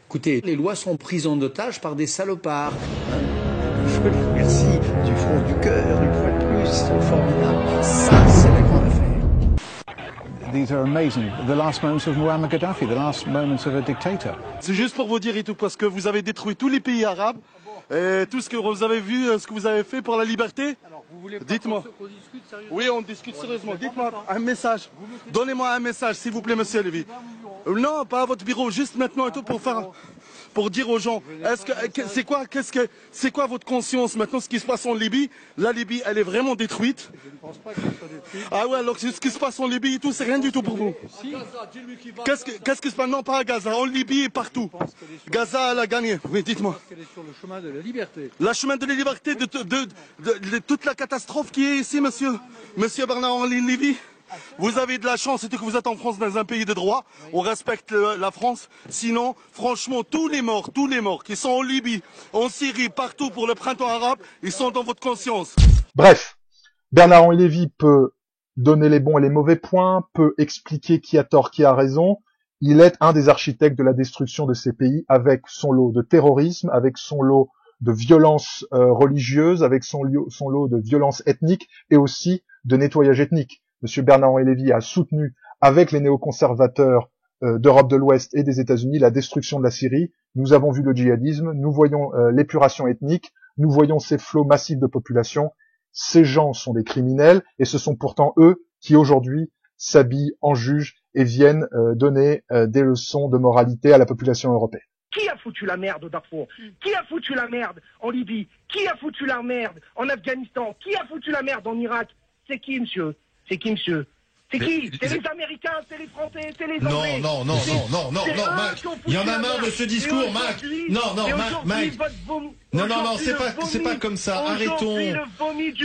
Écoutez, les lois sont prises en otage par des salopards. Je les remercie du fond du cœur, une fois de plus, c'est formidable. Ça, c'est la grande affaire. These are amazing. The last moments of Muammar Gaddafi, the last moments of a dictator. C'est juste pour vous dire et tout, parce que vous avez détruit tous les pays arabes, et tout ce que vous avez vu, ce que vous avez fait pour la liberté. Dites-moi. Oui, on discute sérieusement. Dites-moi un message. Donnez-moi un message, s'il vous plaît, monsieur Lévy. Non, pas à votre bureau, juste maintenant et tout pour dire aux gens, c'est quoi votre conscience maintenant, ce qui se passe en Libye? La Libye, elle est vraiment détruite. Je ne pense pas qu'elle soit détruite. Ah ouais, alors ce qui se passe en Libye et tout, c'est rien du tout pour vous. Si. Qu'est-ce qui se passe? Non, pas à Gaza, en Libye et partout. Gaza, elle a gagné. Oui, dites-moi. Parce qu'elle est sur le chemin de la liberté. Le chemin de la liberté de toute la catastrophe qui est ici, monsieur Bernard-Henri Lévy. Vous avez de la chance, c'est que vous êtes en France, dans un pays de droit. On respecte la France. Sinon, franchement, tous les morts qui sont en Libye, en Syrie, partout pour le printemps arabe, ils sont dans votre conscience. Bref, Bernard-Henri Lévy peut donner les bons et les mauvais points, peut expliquer qui a tort, qui a raison. Il est un des architectes de la destruction de ces pays, avec son lot de terrorisme, avec son lot de violences religieuses, avec son lot de violences ethniques et aussi de nettoyage ethnique. Monsieur Bernard-Henri Lévy a soutenu, avec les néoconservateurs d'Europe de l'Ouest et des États-Unis, la destruction de la Syrie. Nous avons vu le djihadisme, nous voyons l'épuration ethnique, nous voyons ces flots massifs de population. Ces gens sont des criminels et ce sont pourtant eux qui aujourd'hui s'habillent en juges et viennent donner des leçons de moralité à la population européenne. Qui a foutu la merde au Darfour? Qui a foutu la merde en Libye? Qui a foutu la merde en Afghanistan? Qui a foutu la merde en Irak? C'est qui, monsieur? C'est qui, monsieur? C'est qui? C'est les Américains, c'est les Français, c'est les Anglais. Non, Mac. Il y en a marre de ce discours, Mac. Mac. Non, c'est pas comme ça. Arrêtons.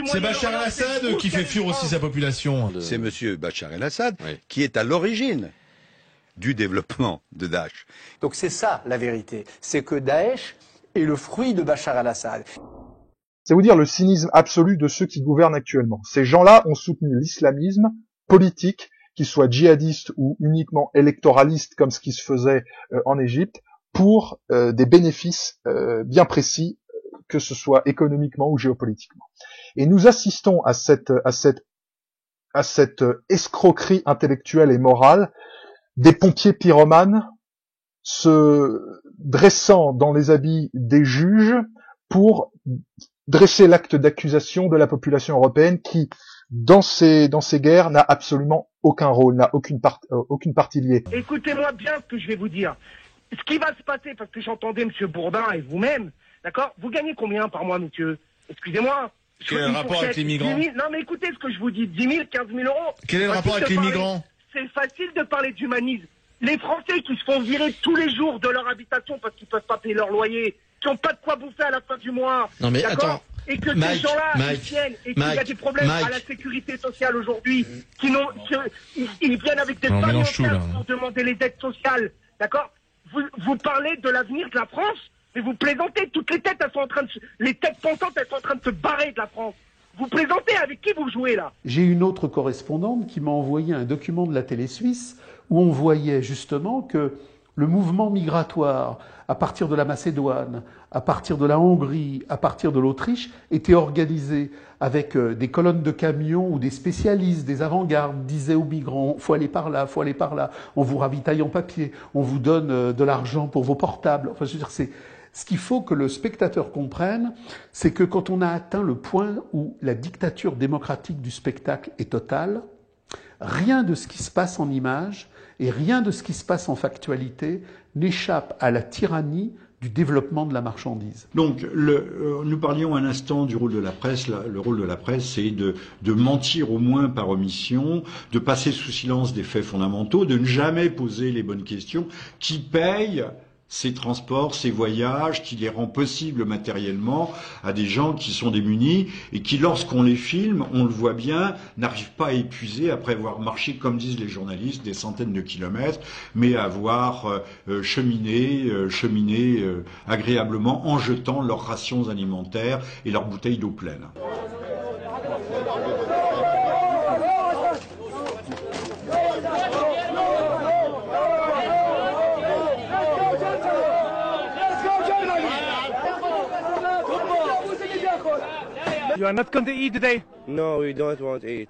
C'est Bachar el-Assad qui fait fuir aussi sa population. C'est monsieur Bachar el-Assad qui est à l'origine du développement de Daesh. Donc c'est ça la vérité. C'est que Daesh est le fruit de Bachar el-Assad. C'est vous dire le cynisme absolu de ceux qui gouvernent actuellement. Ces gens-là ont soutenu l'islamisme politique, qu'il soit djihadiste ou uniquement électoraliste comme ce qui se faisait en Égypte, pour des bénéfices bien précis, que ce soit économiquement ou géopolitiquement. Et nous assistons à cette escroquerie intellectuelle et morale des pompiers pyromanes se dressant dans les habits des juges pour dresser l'acte d'accusation de la population européenne qui, dans ces guerres, n'a absolument aucun rôle, n'a aucune partie liée. Écoutez-moi bien ce que je vais vous dire. Ce qui va se passer, parce que j'entendais M. Bourdin et vous-même, d'accord? Vous gagnez combien par mois, monsieur? Excusez-moi. Quel est le rapport avec les migrants? Non, mais écoutez ce que je vous dis. 10 000, 15 000 euros. Quel est le rapport avec les migrants? C'est facile de parler d'humanisme. Les Français qui se font virer tous les jours de leur habitation parce qu'ils peuvent pas payer leur loyer, qui n'ont pas de quoi bouffer à la fin du mois. Non mais attends. Et que ces gens-là, ils viennent, et qu'il y a des problèmes à la sécurité sociale aujourd'hui, ils viennent avec des parlementaires pour demander les aides sociales, d'accord? Vous parlez de l'avenir de la France, mais vous plaisantez, toutes les têtes, les têtes pensantes, elles sont en train de se barrer de la France. Vous plaisantez, avec qui vous jouez là? J'ai une autre correspondante qui m'a envoyé un document de la télé suisse où on voyait justement que le mouvement migratoire à partir de la Macédoine, à partir de la Hongrie, à partir de l'Autriche, était organisé avec des colonnes de camions où des spécialistes, des avant-gardes disaient aux migrants « faut aller par là, faut aller par là, on vous ravitaille en papier, on vous donne de l'argent pour vos portables ». Enfin, je veux dire, ce qu'il faut que le spectateur comprenne, c'est que quand on a atteint le point où la dictature démocratique du spectacle est totale, rien de ce qui se passe en images et rien de ce qui se passe en factualité n'échappe à la tyrannie du développement de la marchandise. Donc, nous parlions un instant du rôle de la presse. Le rôle de la presse, c'est de mentir au moins par omission, de passer sous silence des faits fondamentaux, de ne jamais poser les bonnes questions. Qui paye ces transports, ces voyages, qui les rend possibles matériellement à des gens qui sont démunis et qui, lorsqu'on les filme, on le voit bien, n'arrivent pas à épuiser après avoir marché, comme disent les journalistes, des centaines de kilomètres, mais à avoir cheminé agréablement en jetant leurs rations alimentaires et leurs bouteilles d'eau pleine. You are not going to eat today? No, we don't want to eat.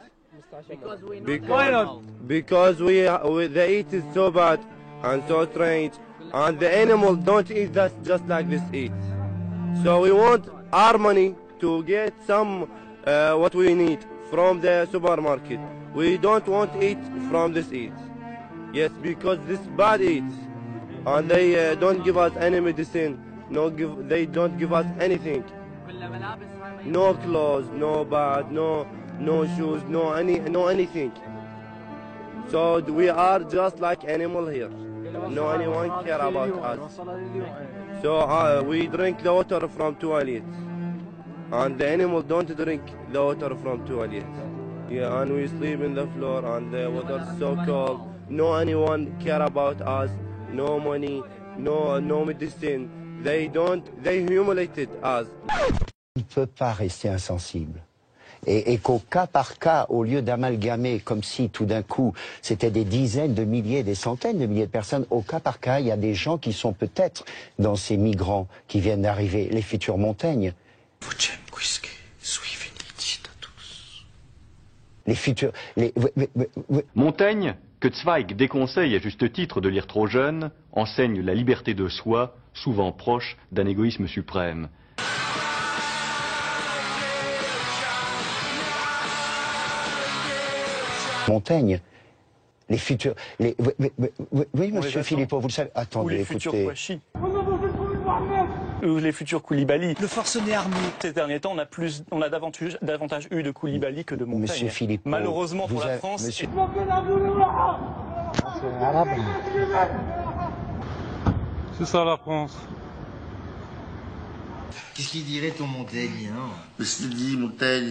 Why not? Because the eat is so bad and so strange, and the animal don't eat that just like this eat. So we want our money to get some what we need from the supermarket. We don't want to eat from this eat. Yes, because this bad eat, and they don't give us any medicine. They don't give us anything. No clothes, no bed, no shoes, no anything. So we are just like animal here. No anyone care about us. So we drink the water from toilet, and the animal don't drink the water from toilet. Yeah, and we sleep in the floor, and the water is so cold. No anyone care about us. No money, no medicine. They humiliated us. On ne peut pas rester insensible. Et qu'au cas par cas, au lieu d'amalgamer comme si tout d'un coup c'était des dizaines de milliers, des centaines de milliers de personnes, au cas par cas, il y a des gens qui sont peut-être dans ces migrants qui viennent d'arriver, les futurs Montaigne. Les futurs... Montaigne, que Zweig déconseille à juste titre de lire trop jeune, enseigne la liberté de soi, souvent proche d'un égoïsme suprême. Montaigne, les futurs... Oui, monsieur Philippot, vous le savez... Attendez, les écoutez... futurs Kouachi. Ou les futurs Koulibaly. Le forcené armé. Ces derniers temps, on a davantage eu de Koulibaly que de Montaigne. Monsieur Philippot, malheureusement pour la France... Monsieur... C'est ça la France. Qu'est-ce qu'il dirait ton Montaigne, hein? Qu'est-ce qu'il dit, Montaigne?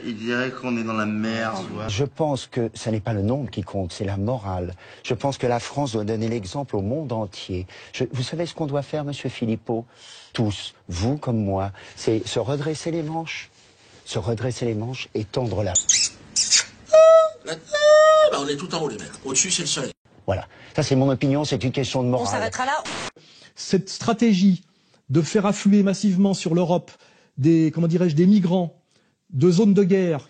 Il dirait qu'on est dans la merde. Je pense que ce n'est pas le nombre qui compte, c'est la morale. Je pense que la France doit donner l'exemple au monde entier. Vous savez ce qu'on doit faire, monsieur Philippot? Tous, vous comme moi, c'est se redresser les manches. Se redresser les manches et tendre la... Bah on est tout en haut, les mecs. Au-dessus, c'est le soleil. Voilà. Ça, c'est mon opinion, c'est une question de morale. On s'arrêtera là. Cette stratégie de faire affluer massivement sur l'Europe des migrants de zones de guerre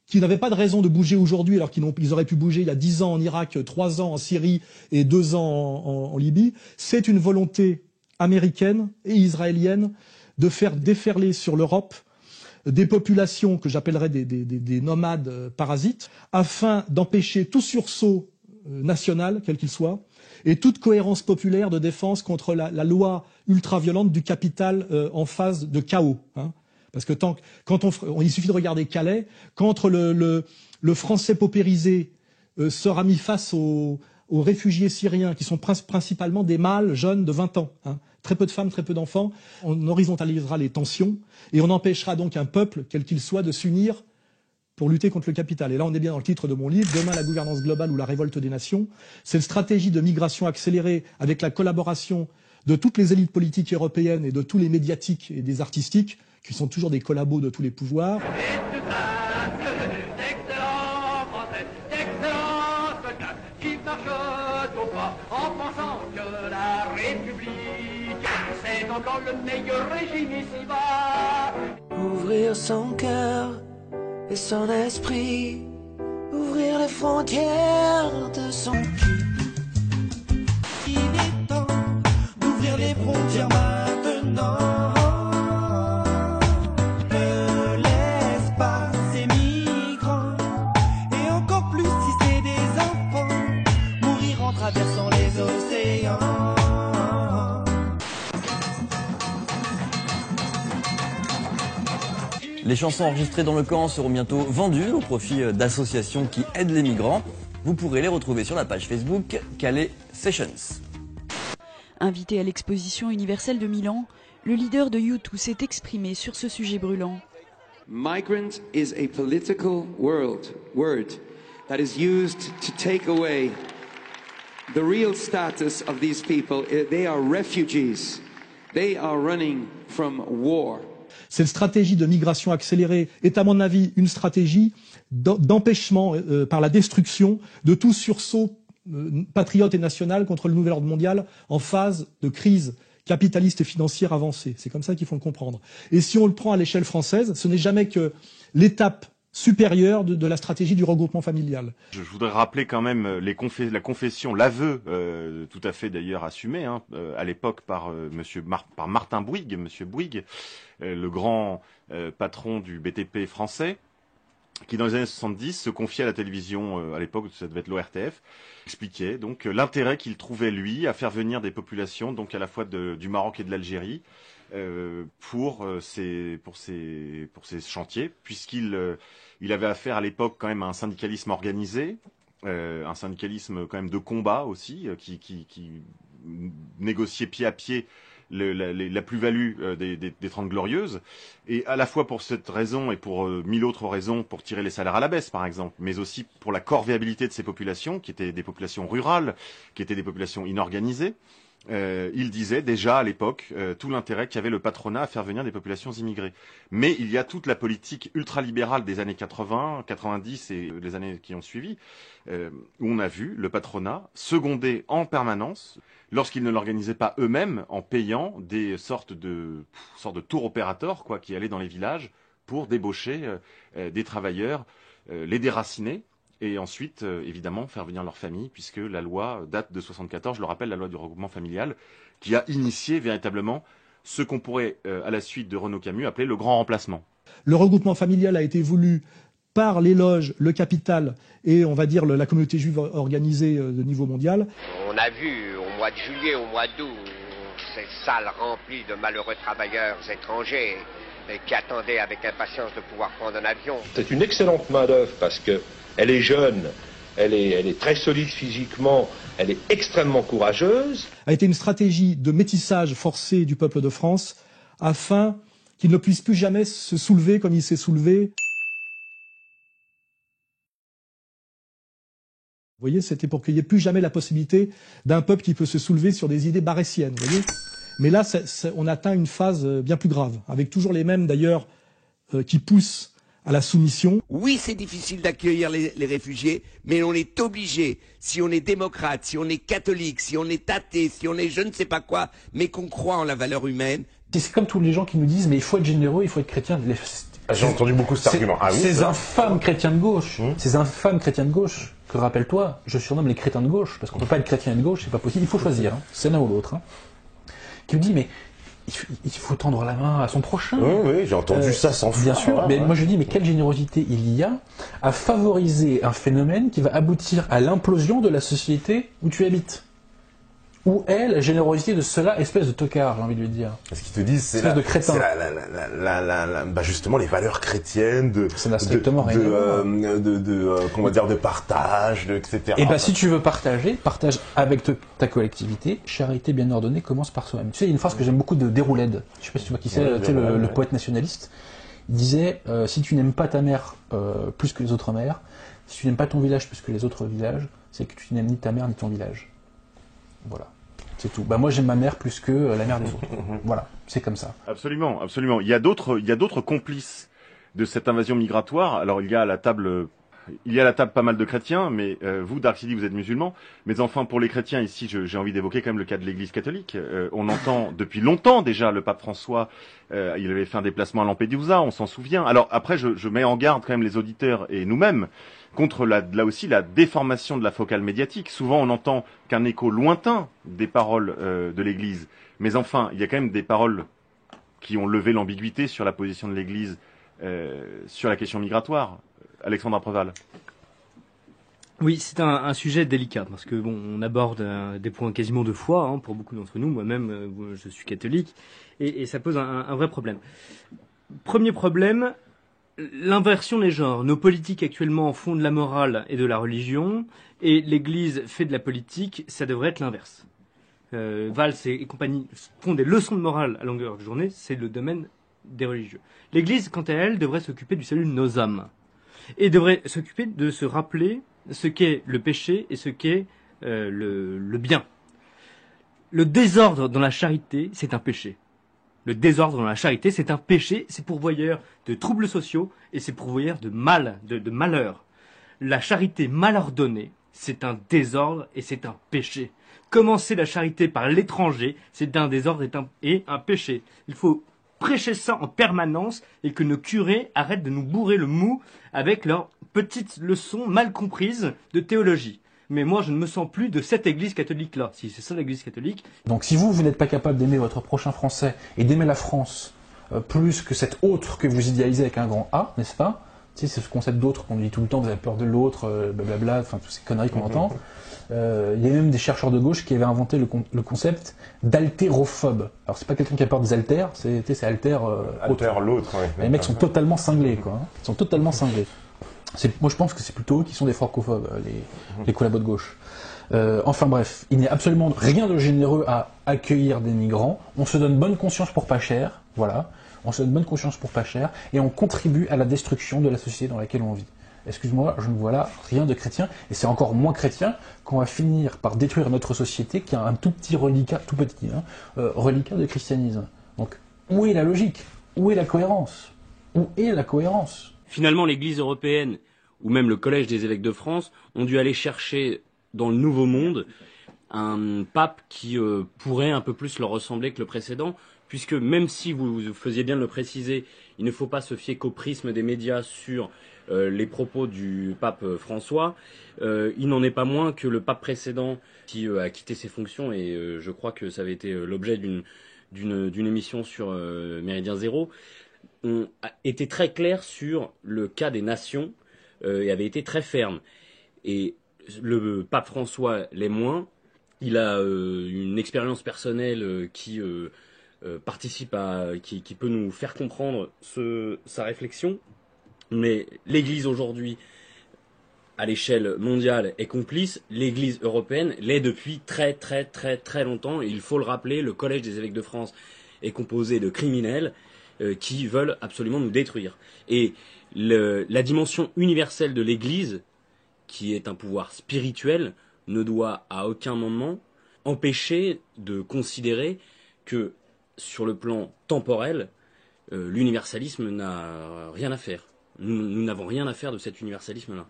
qui n'avaient pas de raison de bouger aujourd'hui alors qu'ils auraient pu bouger il y a 10 ans en Irak, 3 ans en Syrie et 2 ans en Libye, c'est une volonté américaine et israélienne de faire déferler sur l'Europe des populations que j'appellerais des nomades parasites afin d'empêcher tout sursaut national, quel qu'il soit, et toute cohérence populaire de défense contre la loi ultra-violente du capital en phase de chaos. Hein. Parce que il suffit de regarder Calais, quand le français paupérisé sera mis face aux réfugiés syriens, qui sont principalement des mâles jeunes de 20 ans, hein. Très peu de femmes, très peu d'enfants, on horizontalisera les tensions, et on empêchera donc un peuple, quel qu'il soit, de s'unir pour lutter contre le capital. Et là, on est bien dans le titre de mon livre, Demain la gouvernance globale ou la révolte des nations. C'est une stratégie de migration accélérée avec la collaboration de toutes les élites politiques européennes et de tous les médiatiques et des artistiques, qui sont toujours des collabos de tous les pouvoirs. C'est encore le meilleur régime ici-bas. Ouvrir son cœur et son esprit, ouvrir les frontières de son cul. Il est temps d'ouvrir les frontières maintenant. Ne laisse pas ces migrants, et encore plus si c'est des enfants, mourir en traversant les océans. Les chansons enregistrées dans le camp seront bientôt vendues au profit d'associations qui aident les migrants. Vous pourrez les retrouver sur la page Facebook Calais Sessions. Invité à l'exposition universelle de Milan, le leader de U2 s'est exprimé sur ce sujet brûlant. Migrant is a political word that is used to take away the real status of these people. They are refugees. They are running from war. Cette stratégie de migration accélérée est, à mon avis, une stratégie d'empêchement par la destruction de tout sursaut patriote et national contre le nouvel ordre mondial en phase de crise capitaliste et financière avancée. C'est comme ça qu'il faut le comprendre. Et si on le prend à l'échelle française, ce n'est jamais que l'étape supérieure de la stratégie du regroupement familial. Je voudrais rappeler quand même la confession, l'aveu, tout à fait d'ailleurs assumé, à l'époque par par Martin Bouygues, Monsieur Bouygues, le grand patron du BTP français, qui dans les années 70 se confiait à la télévision, à l'époque ça devait être l'ORTF, expliquait donc l'intérêt qu'il trouvait lui à faire venir des populations, donc à la fois du Maroc et de l'Algérie, pour ces chantiers, puisqu'il avait affaire à l'époque quand même à un syndicalisme organisé, un syndicalisme quand même de combat aussi, qui négociait pied à pied la plus-value des 30 Glorieuses, et à la fois pour cette raison et pour 1000 autres raisons, pour tirer les salaires à la baisse par exemple, mais aussi pour la corvéabilité de ces populations, qui étaient des populations rurales, qui étaient des populations inorganisées. Il disait déjà à l'époque tout l'intérêt qu'avait le patronat à faire venir des populations immigrées. Mais il y a toute la politique ultralibérale des années 80, 90 et les années qui ont suivi, où on a vu le patronat seconder en permanence, lorsqu'ils ne l'organisaient pas eux-mêmes, en payant des sortes de tour opérateurs quoi, qui allaient dans les villages pour débaucher des travailleurs, les déraciner. Et ensuite, évidemment, faire venir leur famille, puisque la loi date de 74, je le rappelle, la loi du regroupement familial, qui a initié véritablement ce qu'on pourrait, à la suite de Renaud Camus, appeler le grand remplacement. Le regroupement familial a été voulu par les loges, le capital et, on va dire, la communauté juive organisée de niveau mondial. On a vu au mois de juillet, au mois d'août, ces salles remplies de malheureux travailleurs étrangers qui attendaient avec impatience de pouvoir prendre un avion. C'est une excellente main-d'œuvre parce que elle est jeune, elle est très solide physiquement, elle est extrêmement courageuse. A été une stratégie de métissage forcé du peuple de France afin qu'il ne puisse plus jamais se soulever comme il s'est soulevé. Vous voyez, c'était pour qu'il n'y ait plus jamais la possibilité d'un peuple qui peut se soulever sur des idées barétiennes, vous voyez. Mais là, on atteint une phase bien plus grave, avec toujours les mêmes d'ailleurs qui poussent à la soumission. Oui, c'est difficile d'accueillir les réfugiés, mais on est obligé, si on est démocrate, si on est catholique, si on est athée, si on est je ne sais pas quoi, mais qu'on croit en la valeur humaine. C'est comme tous les gens qui nous disent, mais il faut être généreux, il faut être chrétien. J'ai entendu beaucoup cet argument. Ah oui, ces infâmes chrétiens de gauche, ces infâmes chrétiens de gauche, que rappelle-toi, je surnomme les crétins de gauche, parce qu'on peut pas être chrétien et de gauche, c'est pas possible, il faut choisir, c'est l'un ou l'autre. Qui me dit, mais il faut tendre la main à son prochain. Oui, j'ai entendu ça sans foi. Bien sûr, mais moi je dis, mais quelle générosité il y a à favoriser un phénomène qui va aboutir à l'implosion de la société où tu habites. Où est la générosité de cela, espèce de tocard, j'ai envie de lui dire. Ce qu'ils te disent, c'est de crétin. Justement les valeurs chrétiennes de partage, etc. Et si tu veux partage avec ta collectivité. Charité bien ordonnée commence par soi-même. Tu sais, il y a une phrase que j'aime beaucoup de Déroulède. Je sais pas si tu vois qui c'est, le poète nationaliste. Il disait si tu n'aimes pas ta mère plus que les autres mères, si tu n'aimes pas ton village plus que les autres villages, c'est que tu n'aimes ni ta mère ni ton village. Voilà. C'est tout. Moi, j'aime ma mère plus que la mère des autres. Voilà, c'est comme ça. Absolument, absolument. Il y a d'autres complices de cette invasion migratoire. Alors, il y a à la table pas mal de chrétiens, mais vous, Dark City, vous êtes musulmans. Mais enfin, pour les chrétiens ici, j'ai envie d'évoquer quand même le cas de l'Église catholique. On entend depuis longtemps déjà le pape François. Il avait fait un déplacement à Lampedusa, on s'en souvient. Alors après, je mets en garde quand même les auditeurs et nous-mêmes contre là aussi la déformation de la focale médiatique. Souvent, on n'entend qu'un écho lointain des paroles de l'Église. Mais enfin, il y a quand même des paroles qui ont levé l'ambiguïté sur la position de l'Église sur la question migratoire. Alexandre Preval. Oui, c'est un sujet délicat parce que on aborde des points quasiment de foi pour beaucoup d'entre nous. Moi-même, je suis catholique et ça pose un vrai problème. Premier problème. L'inversion des genres. Nos politiques actuellement font de la morale et de la religion, et l'Église fait de la politique, ça devrait être l'inverse. Valls et compagnie font des leçons de morale à longueur de journée, c'est le domaine des religieux. L'Église, quant à elle, devrait s'occuper du salut de nos âmes, et devrait s'occuper de se rappeler ce qu'est le péché et ce qu'est le bien. Le désordre dans la charité, c'est un péché. Le désordre dans la charité, c'est un péché, c'est pourvoyeur de troubles sociaux et c'est pourvoyeur de mal, de malheur. La charité mal ordonnée c'est un désordre et c'est un péché. Commencer la charité par l'étranger, c'est un désordre et un péché. Il faut prêcher ça en permanence et que nos curés arrêtent de nous bourrer le mou avec leurs petites leçons mal comprises de théologie. Mais moi, je ne me sens plus de cette église catholique-là. Si c'est ça l'église catholique. Donc si vous n'êtes pas capable d'aimer votre prochain français et d'aimer la France plus que cet autre que vous idéalisez avec un grand A, n'est-ce pas? Tu sais, c'est ce concept d'autre qu'on dit tout le temps, vous avez peur de l'autre, blablabla, enfin toutes ces conneries qu'on entend. Il y a même des chercheurs de gauche qui avaient inventé le concept d'haltérophobe. Alors c'est pas quelqu'un qui a peur des haltères, c'est haltère l'autre. Ouais. Les mecs sont totalement cinglés, quoi. Hein. Ils sont totalement cinglés. Moi je pense que c'est plutôt eux qui sont des francophobes, les collabos de gauche. Enfin bref, il n'y a absolument rien de généreux à accueillir des migrants. On se donne bonne conscience pour pas cher, voilà. On se donne bonne conscience pour pas cher, et on contribue à la destruction de la société dans laquelle on vit. Excuse-moi, je ne vois là rien de chrétien, et c'est encore moins chrétien qu'on va finir par détruire notre société qui a un tout petit reliquat, tout petit, reliquat de christianisme. Donc, où est la logique? Où est la cohérence? Où est la cohérence? Finalement, l'Église européenne, ou même le Collège des évêques de France, ont dû aller chercher dans le Nouveau Monde un pape qui pourrait un peu plus leur ressembler que le précédent, puisque même si vous faisiez bien de le préciser, il ne faut pas se fier qu'au prisme des médias sur les propos du pape François, il n'en est pas moins que le pape précédent qui a quitté ses fonctions, et je crois que ça avait été l'objet d'une émission sur Méridien Zéro, a été très clair sur le cas des nations et avait été très ferme. Et le pape François l'est moins. Il a une expérience personnelle qui participe qui peut nous faire comprendre sa réflexion. Mais l'Église aujourd'hui, à l'échelle mondiale, est complice. L'Église européenne l'est depuis très très très très longtemps. Et il faut le rappeler, le Collège des évêques de France est composé de criminels qui veulent absolument nous détruire. Et la dimension universelle de l'Église, qui est un pouvoir spirituel, ne doit à aucun moment empêcher de considérer que, sur le plan temporel, l'universalisme n'a rien à faire. Nous n'avons rien à faire de cet universalisme-là.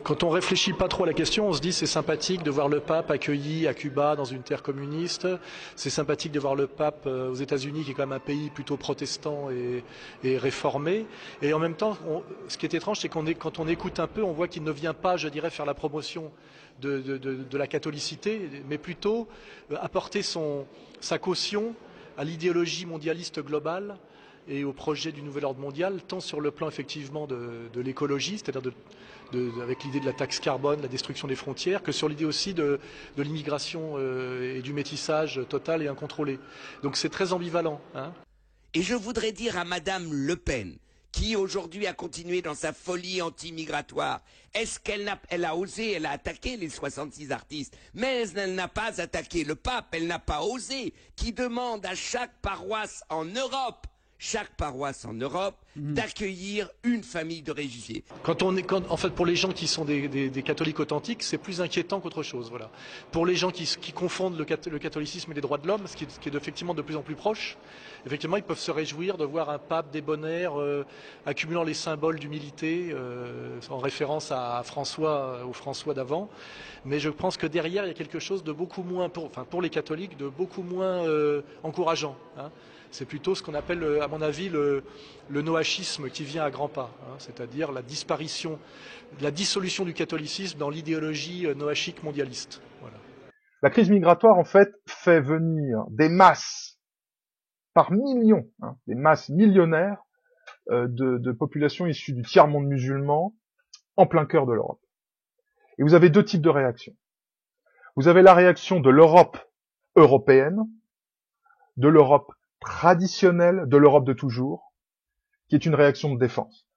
Quand on réfléchit pas trop à la question, on se dit c'est sympathique de voir le pape accueilli à Cuba dans une terre communiste, c'est sympathique de voir le pape aux États-Unis qui est quand même un pays plutôt protestant et réformé. Et en même temps, ce qui est étrange, c'est quand on écoute un peu, on voit qu'il ne vient pas, je dirais, faire la promotion de la catholicité, mais plutôt apporter sa caution à l'idéologie mondialiste globale et au projet du nouvel ordre mondial, tant sur le plan effectivement de l'écologie, c'est-à-dire avec l'idée de la taxe carbone, la destruction des frontières, que sur l'idée aussi de l'immigration et du métissage total et incontrôlé. Donc c'est très ambivalent. Hein. Et je voudrais dire à Madame Le Pen, qui aujourd'hui a continué dans sa folie anti-migratoire, est-ce qu'elle a osé, elle a attaqué les 66 artistes, mais elle n'a pas attaqué le pape, elle n'a pas osé, qui demande à chaque paroisse en Europe, d'accueillir une famille de réfugiés. En fait, pour les gens qui sont des catholiques authentiques, c'est plus inquiétant qu'autre chose. Voilà. Pour les gens qui confondent le catholicisme et les droits de l'homme, ce qui est effectivement de plus en plus proche, effectivement, ils peuvent se réjouir de voir un pape débonnaire accumulant les symboles d'humilité, en référence à au François d'avant. Mais je pense que derrière, il y a quelque chose de beaucoup moins, pour les catholiques, de beaucoup moins encourageant. Hein. C'est plutôt ce qu'on appelle, à mon avis, le noachisme qui vient à grands pas, hein, c'est-à-dire la dissolution du catholicisme dans l'idéologie noachique mondialiste. Voilà. La crise migratoire, en fait, fait venir des masses, par millions, hein, des masses millionnaires de populations issues du tiers-monde musulman en plein cœur de l'Europe. Et vous avez deux types de réactions. Vous avez la réaction de l'Europe européenne, de l'Europe traditionnelle, de l'Europe de toujours, qui est une réaction de défense.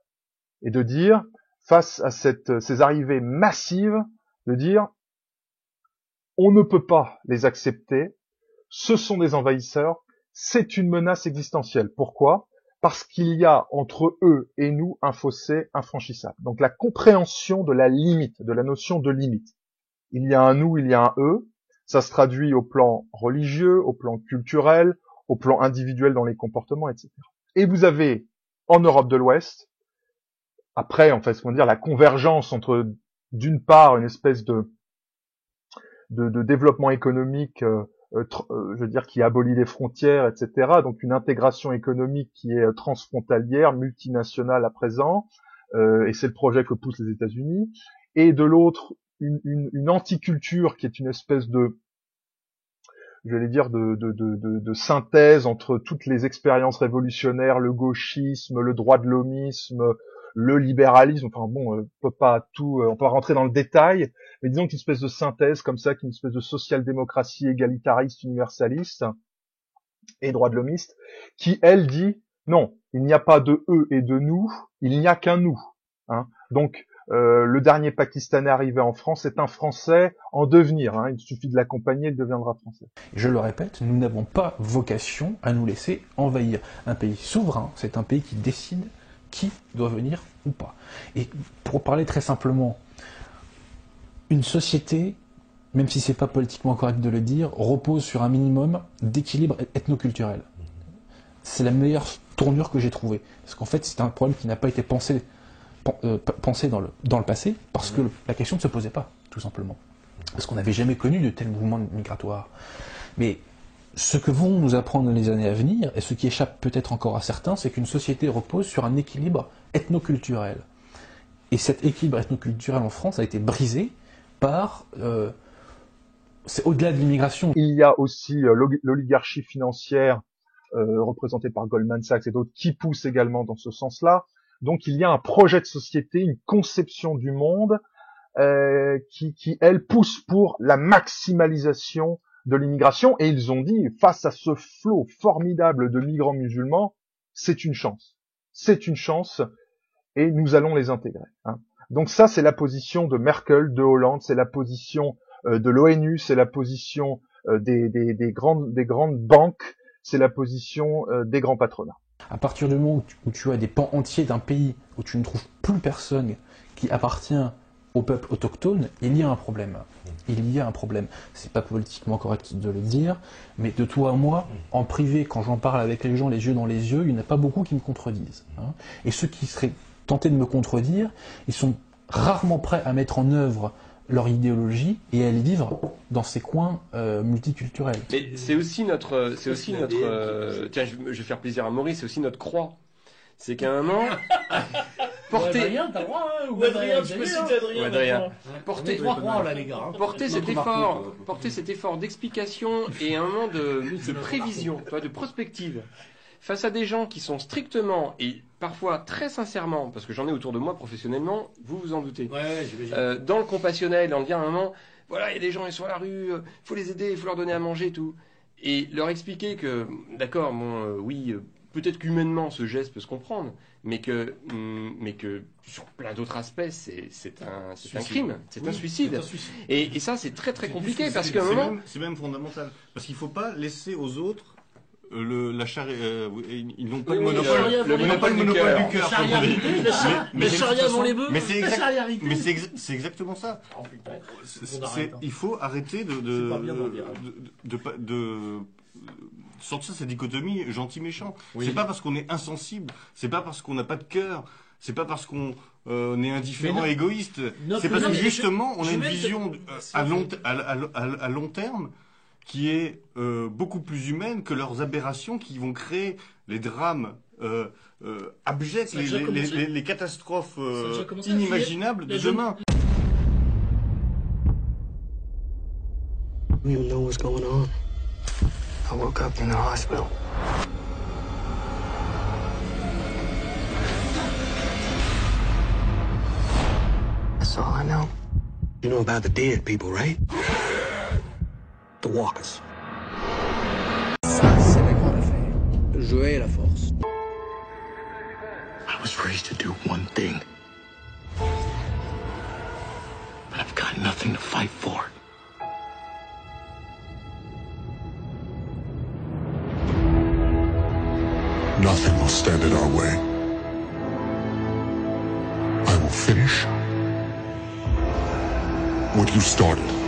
Et de dire, face à ces arrivées massives, de dire, on ne peut pas les accepter, ce sont des envahisseurs, c'est une menace existentielle. Pourquoi ? Parce qu'il y a entre eux et nous un fossé infranchissable. Donc la compréhension de la limite, de la notion de limite. Il y a un nous, il y a un eux, ça se traduit au plan religieux, au plan culturel, au plan individuel dans les comportements, etc. Et vous avez, en Europe de l'Ouest, après, en fait, ce qu'on va dire, la convergence entre, d'une part, une espèce de de développement économique, je veux dire, qui abolit les frontières, etc. Donc une intégration économique qui est transfrontalière, multinationale à présent, et c'est le projet que poussent les États-Unis. Et de l'autre, une anticulture qui est une espèce de, j'allais dire, de synthèse entre toutes les expériences révolutionnaires, le gauchisme, le droit de l'homisme, le libéralisme. Enfin bon, on peut pas rentrer dans le détail, mais disons qu'une espèce de synthèse comme ça, qu'une espèce de social-démocratie égalitariste, universaliste et droit de l'homiste, qui elle dit non, il n'y a pas de eux et de nous, il n'y a qu'un nous. Hein. Donc le dernier Pakistanais arrivé en France est un Français en devenir. Hein. Il suffit de l'accompagner, il deviendra français. Je le répète, nous n'avons pas vocation à nous laisser envahir. Un pays souverain, c'est un pays qui décide qui doit venir ou pas. Et pour parler très simplement, une société, même si c'est pas politiquement correct de le dire, repose sur un minimum d'équilibre ethnoculturel. C'est la meilleure tournure que j'ai trouvée. Parce qu'en fait, c'est un problème qui n'a pas été pensé dans le passé, parce que la question ne se posait pas, tout simplement. Parce qu'on n'avait jamais connu de tels mouvements migratoires. Mais ce que vont nous apprendre les années à venir, et ce qui échappe peut-être encore à certains, c'est qu'une société repose sur un équilibre ethnoculturel. Et cet équilibre ethnoculturel en France a été brisé par... c'est au-delà de l'immigration. Il y a aussi l'oligarchie financière représentée par Goldman Sachs et d'autres qui poussent également dans ce sens-là. Donc il y a un projet de société, une conception du monde qui elle, pousse pour la maximalisation de l'immigration. Et ils ont dit, face à ce flot formidable de migrants musulmans, c'est une chance. C'est une chance et nous allons les intégrer. Hein. Donc ça, c'est la position de Merkel, de Hollande, c'est la position de l'ONU, c'est la position des grandes banques, c'est la position des grands patronats. À partir du moment où tu as des pans entiers d'un pays où tu ne trouves plus personne qui appartient au peuple autochtone, il y a un problème. Il y a un problème. C'est pas politiquement correct de le dire, mais de toi à moi, en privé, quand j'en parle avec les gens les yeux dans les yeux, il n'y en a pas beaucoup qui me contredisent. Hein. Et ceux qui seraient tentés de me contredire, ils sont rarement prêts à mettre en œuvre leur idéologie et à aller vivre dans ces coins multiculturels. Mais c'est aussi notre, tiens, je vais faire plaisir à Maurice, c'est aussi notre croix. C'est qu'à un moment, porter, Adrien, t'as le droit, hein, ou Adrien, je peux citer Adrien. Adrien. Porter, trois croix, là, les gars. Hein. Porter cet effort d'explication et un moment de prévision, de prospective. Face à des gens qui sont strictement et parfois très sincèrement, parce que j'en ai autour de moi professionnellement, vous vous en doutez, dans le compassionnel, en disant à un moment, voilà, il y a des gens, ils sont à la rue, il faut les aider, il faut leur donner à manger, tout. Et leur expliquer que, d'accord, bon, oui, peut-être qu'humainement ce geste peut se comprendre, mais que sur plein d'autres aspects, c'est un crime, c'est un suicide. Et ça, c'est très très compliqué, parce qu'à un moment... C'est même fondamental, parce qu'il ne faut pas laisser aux autres la charia, ils n'ont pas le monopole du cœur. La charia avant les bœufs, mais c'est exactement ça. Il faut arrêter de sortir cette dichotomie gentil-méchant. C'est pas parce qu'on est insensible, c'est pas parce qu'on n'a pas de cœur, c'est pas parce qu'on est indifférent, égoïste. C'est parce que justement, on a une vision à long terme qui est beaucoup plus humaine que leurs aberrations qui vont créer les drames abjects, les catastrophes inimaginables de demain. You know what's going on. I woke up in the hospital. That's all I know. You know about the dead people, right? The Walkers. Ça, c'est la grande affaire. Jouer la force. I was raised to do one thing. But I've got nothing to fight for. Nothing will stand in our way. I will finish what you started.